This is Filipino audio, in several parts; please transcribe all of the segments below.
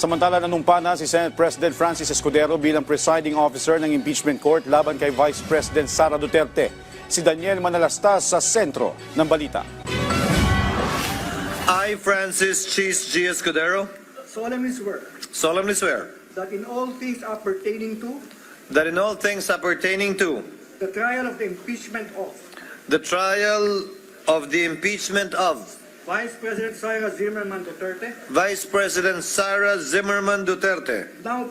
Samantala, nanumpa na si Senate President Francis Escudero bilang presiding officer ng impeachment court laban kay Vice President Sara Duterte. Si Daniel Manalastas sa sentro ng balita. I, Francis Cheese G. Escudero, solemnly swear that in all things appertaining to in all things appertaining to the trial of the impeachment of the trial of the impeachment of Vice President Sara Zimmerman Duterte, Vice President Sara Zimmerman Duterte, now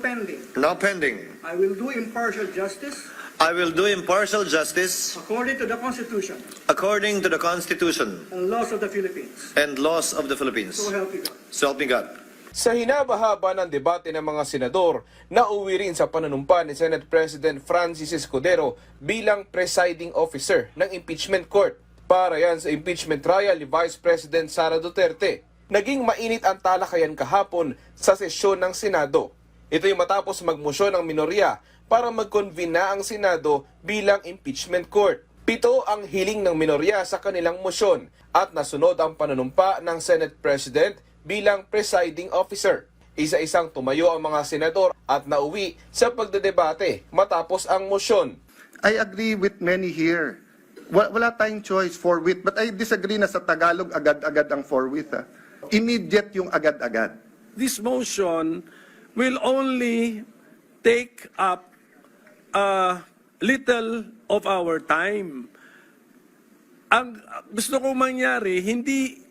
pending, I will do impartial justice I will do impartial justice according to the Constitution according to the Constitution and laws of the Philippines. and laws of the Philippines. So help me God. So help me God. Sa hinabahaba ng debate ng mga senador, nauwi rin sa panunumpa ni Senate President Francis Escudero bilang presiding officer ng impeachment court. Para yan sa impeachment trial ni Vice President Sara Duterte. Naging mainit ang talakayan kahapon sa sesyon ng Senado. Ito'y matapos magmosyon ng minorya para mag-convene na ang Senado bilang impeachment court. 7 ang hiling ng minorya sa kanilang mosyon at nasunod ang panunumpa ng Senate President bilang presiding officer. Isa-isang tumayo ang mga senador at nauwi sa pagdedebate matapos ang mosyon. I agree with many here. Wala tayong choice for with, but I disagree na sa Tagalog agad-agad ang for with. Immediate yung agad-agad. This motion will only take up a little of our time. Ang gusto kong mangyari, hindi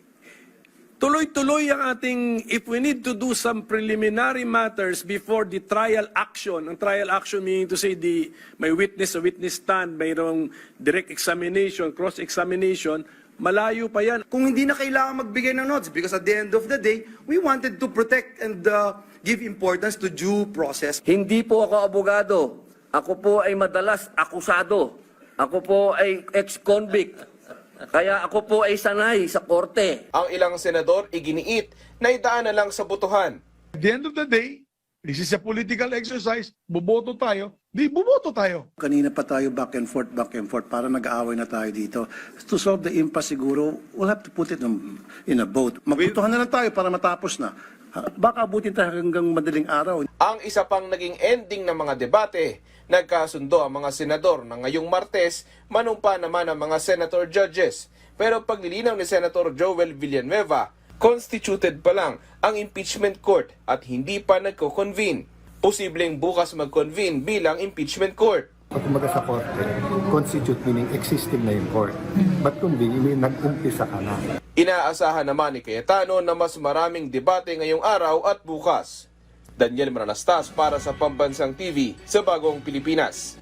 tuloy-tuloy ang ating, if we need to do some preliminary matters before the trial action, ang trial action meaning to say may witness, a witness stand, mayroong direct examination, cross-examination, malayo pa yan. Kung hindi na kailangan magbigay ng notes because at the end of the day, we wanted to protect and give importance to due process. Hindi po ako abogado. Ako po ay madalas akusado. Ako po ay ex-convict. Kaya ako po ay sanay sa korte. Ang ilang senador iginiit na idaan na lang sa botohan. At the end of the day, this is a political exercise. Buboto tayo. Buboto tayo. Kanina pa tayo back and forth, para nag-aaway na tayo dito. To solve the impasse siguro, we'll have to put it in a vote. Magbotohan na lang tayo para matapos na. Baka abutin tayo hanggang madaling araw. Ang isa pang naging ending ng mga debate, nagkasundo ang mga senador na ngayong Martes, manumpa naman ang mga senator judges. Pero paglilinaw ni Senator Joel Villanueva, constituted pa lang ang impeachment court at hindi pa nagko-convene. Posibleng bukas mag-convene bilang impeachment court. Pag kumaga sa korte, constitute meaning existing na yung court. But kung hindi, nag-umpisa ka na. Inaasahan naman ni Cayetano na mas maraming debate ngayong araw at bukas. Daniel Manalastas para sa Pambansang TV sa Bagong Pilipinas.